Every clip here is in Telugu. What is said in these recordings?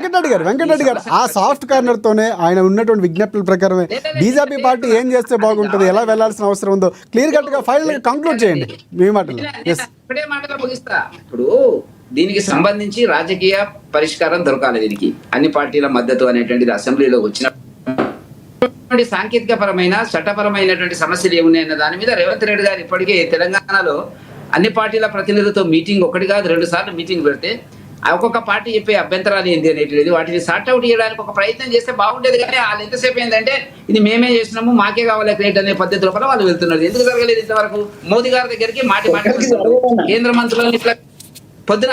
వెంకటరెడ్డి గారు ఆ సాఫ్ట్ కార్నర్తోనే ఆయన ఉన్నటువంటి విజ్ఞప్తుల ప్రకారమే బీజేపీ పార్టీ ఏం చేస్తే బాగుంటుంది, ఎలా వెళ్లాల్సిన అవసరం ఉందో క్లియర్ కట్ గా ఫైనల్ కంక్లూడ్ చేయండి మీ మాటలు. ఇప్పుడు దీనికి సంబంధించి రాజకీయ పరిష్కారం దొరకాలి, దీనికి అన్ని పార్టీల మద్దతు అనేటువంటిది అసెంబ్లీలో వచ్చిన సాంకేతిక పరమైన చట్టపరమైనటువంటి సమస్యలు ఏమున్నాయన్న దాని మీద రేవంత్ రెడ్డి గారు ఇప్పటికే తెలంగాణలో అన్ని పార్టీల ప్రతినిధులతో మీటింగ్ ఒకటి కాదు 2 సార్లు మీటింగ్ పెడితే ఒక్కొక్క పార్టీ చెప్పే అభ్యంతరాలు ఏంటి అనేటిది వాటిని సార్ట్అవుట్ చేయడానికి ఒక ప్రయత్నం చేస్తే బాగుండేది. కానీ వాళ్ళు ఎంతసేపు ఏంటంటే ఇది మేమే చేసినాము, మాకే కావాలి క్రెడిట్ అనే పద్ధతిలో కూడా వాళ్ళు వెళ్తున్నారు. ఎందుకు జరగలేదు ఇంతవరకు? మోదీ గారి దగ్గరికి మాటి కేంద్ర మంత్రులను ఇట్లా పొద్దున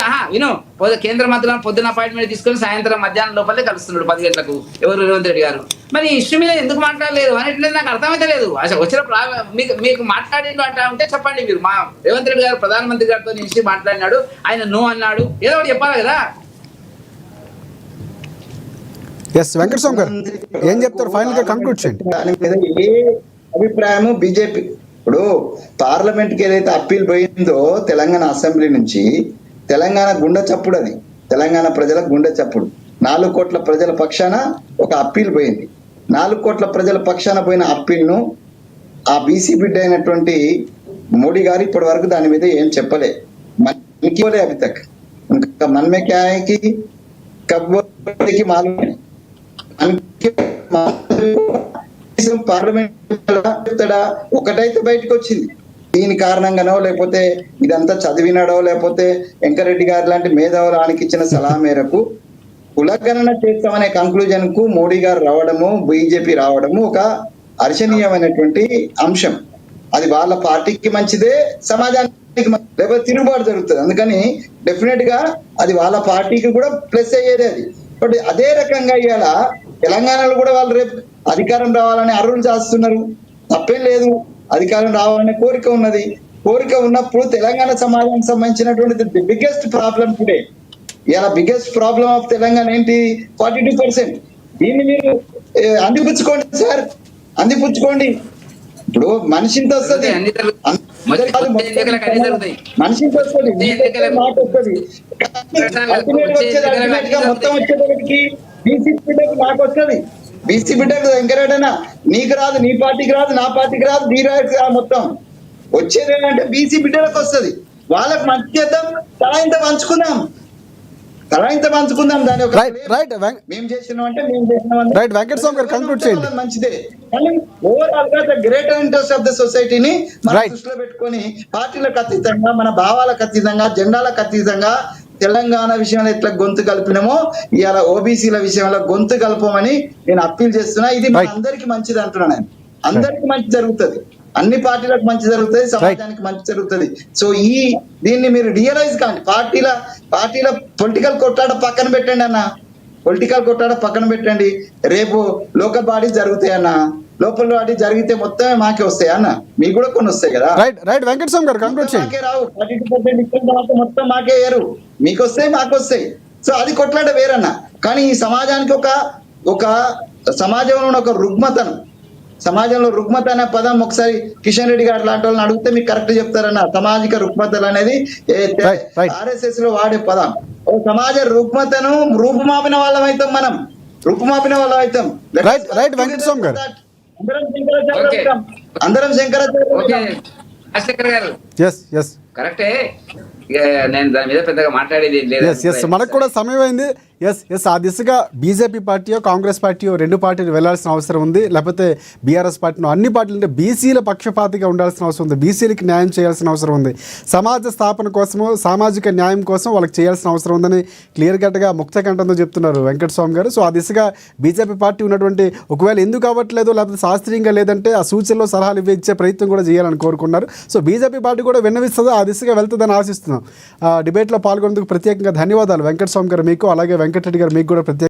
కేంద్ర మంత్రులను పొద్దున అపాయింట్మెంట్ తీసుకొని సాయంత్రం మధ్యాహ్నం లోపలే కలుస్తున్నాడు 10 గంటలకు ఎవరు రేవంత్ రెడ్డి గారు. మరి ఇష్యూ మీద ఎందుకు మాట్లాడలేదు అనేట్లేదు నాకు అర్థమైతే లేదు. అసలు వచ్చినప్పుడు మీకు మాట్లాడేది అంటా ఉంటే చెప్పండి. మీరు మా రేవంత్ రెడ్డి గారు ప్రధానమంత్రి గారితో ఇష్యూ మాట్లాడినాడు, ఆయన నో అన్నాడు, ఏదో ఒకటి చెప్పాలి కదా. వెంకటస్వామి గారు ఏం చెప్తారు ఫైనల్ గా కంక్లూడ్ చేయండి. దాని మీద ఏ అభిప్రాయము బీజేపీ ఇప్పుడు పార్లమెంట్ కి ఏదైతే అప్పీల్ పోయిందో తెలంగాణ అసెంబ్లీ నుంచి, తెలంగాణ గుండె చప్పుడు, అది తెలంగాణ ప్రజల గుండె చప్పుడు. 4 కోట్ల ప్రజల పక్షాన ఒక అప్పీల్ పోయింది. 4 కోట్ల ప్రజల పక్షాన పోయిన అప్పీల్ను ఆ బీసీ బిడ్డ అయినటువంటి మోడీ గారు ఇప్పటి వరకు దాని మీద ఏం చెప్పలే. అభి తక్ మన్మే క్యా హై కి కబ్కి మాలూమ్ పార్లమెంట్ ఒకటైతే బయటకు వచ్చింది. దీని కారణంగానో లేకపోతే ఇదంతా చదివినాడో లేకపోతే వెంకరెడ్డి గారు లాంటి మేధావులు ఆయనకి ఇచ్చిన సలహా మేరకు కులగణన చేస్తామనే కంక్లూజన్ కు మోడీ గారు రావడము, బీజేపీ రావడము ఒక హర్షణీయమైనటువంటి అంశం. అది వాళ్ళ పార్టీకి మంచిదే, సమాజానికి లేకపోతే తిరుగుబాటు జరుగుతుంది. అందుకని డెఫినెట్ గా అది వాళ్ళ పార్టీకి కూడా ప్లస్ అయ్యేది అది. బట్ అదే రకంగా ఇవాళ తెలంగాణలో కూడా వాళ్ళు రేపు అధికారం రావాలని అరువులు చేస్తున్నారు, తప్పేం లేదు. అధికారం రావాలనే కోరిక ఉన్నది. కోరిక ఉన్నప్పుడు తెలంగాణ సమాజానికి సంబంధించినటువంటి బిగ్గెస్ట్ ప్రాబ్లం టుడే, ఇలా బిగ్గెస్ట్ ప్రాబ్లం ఆఫ్ తెలంగాణ ఏంటి? 42%. దీన్ని మీరు అందిపుచ్చుకోండి సార్, అందిపుచ్చుకోండి. ఇప్పుడు మనిషింత వస్తుంది, మనిషింత వస్తుంది, మాట వస్తుంది. మొత్తం వచ్చేటప్పటికి బీసీ బిడ్డకి నాకు వస్తుంది, బీసీ బిడ్డకు వెంకరెడ్డనా నీకు రాదు, నీ పార్టీకి రాదు, నా పార్టీకి రాదు, నీ రాదు. మొత్తం వచ్చేది ఏంటంటే బీసీ బిడ్డలకు వస్తుంది. వాళ్ళకి మంచి చేద్దాం, తలాయింత పంచుకుందాం, తలాయింత పంచుకుందాం. దాని మేము చేసినాం అంటే మేము చేసినాం మంచిదే. కానీ ఓవరాల్ గా the greater interest of the సొసైటీని మనం దృష్టిలో పెట్టుకొని పార్టీలకు అతీతంగా, మన భావాలకు అతీతంగా, జెండాలకు అతీతంగా తెలంగాణ విషయంలో ఎట్లా గొంతు కలిపినామో ఇవాళ ఓబీసీల విషయంలో గొంతు కలపమని నేను అప్పీల్ చేస్తున్నా. ఇది మన అందరికి మంచిది అంటున్నా. నేను అందరికి మంచి జరుగుతుంది, అన్ని పార్టీలకు మంచి జరుగుతుంది, సమాజానికి మంచి జరుగుతుంది. సో దీన్ని మీరు రియలైజ్ కాండి. పార్టీల పొలిటికల్ కొట్టాడ పక్కన పెట్టండి అన్న, పొలిటికల్ కొట్టాడ పక్కన పెట్టండి. రేపు లోకల్ బాడీ జరుగుతాయి అన్న, లోపల బాడీ జరిగితే మొత్తమే మాకే వస్తాయి అన్న, మీకు కూడా కొన్ని వస్తాయి కదా. మాకే రావు, 42% మొత్తం మాకే వేరు, మీకు వస్తాయి మాకు వస్తాయి. సో అది కొట్లాట వేరన్న. కానీ ఈ సమాజానికి ఒక సమాజంలో ఒక రుగ్మతను, సమాజంలో రుగ్మత అనే పదం ఒకసారి కిషన్ రెడ్డి గారు లాంటి వాళ్ళని అడిగితే మీకు కరెక్ట్ చెప్తారన్న. సామాజిక రుగ్మతలు అనేది RSS లో వాడే పదం. సమాజ రుగ్మతను రూపుమాపిన వాళ్ళం అవుతాం, మనం రూపుమాపిన వాళ్ళం అవుతాం. అందరం శంకరాచార్య కరెక్టే. నేను దాని మీద పెద్దగా మాట్లాడేది లేదు, మనకు కూడా సమయం అయింది. ఆ దిశగా బీజేపీ పార్టీయో కాంగ్రెస్ పార్టీయో 2 పార్టీలు వెళ్లాల్సిన అవసరం ఉంది, లేకపోతే బీఆర్ఎస్ పార్టీనో అన్ని పార్టీలు అంటే బీసీల పక్షపాతిగా ఉండాల్సిన అవసరం ఉంది, బీసీలకి న్యాయం చేయాల్సిన అవసరం ఉంది, సమాజ స్థాపన కోసము సామాజిక న్యాయం కోసం వాళ్ళకి చేయాల్సిన అవసరం ఉందని క్లియర్ కట్గా ముక్తకంఠంతో చెప్తున్నారు వెంకటస్వామి గారు. సో ఆ దిశగా బీజేపీ పార్టీ ఉన్నటువంటి ఒకవేళ ఎందుకు అవ్వట్లేదు లేకపోతే శాస్త్రీయంగా లేదంటే ఆ సూచనలో సలహాలు ఇచ్చే ప్రయత్నం కూడా చేయాలని కోరుకున్నారు. సో బీజేపీ పార్టీ కూడా విన్నవిస్తుందో ఆ దిశగా వెళ్తుందని ఆశిస్తున్నాం. డిబేట్లో పాల్గొనేందుకు ప్రత్యేకంగా ధన్యవాదాలు వెంకటస్వామి గారు మీకు, అలాగే వెంకటరెడ్డి గారు మీకు కూడా ప్రత్యేక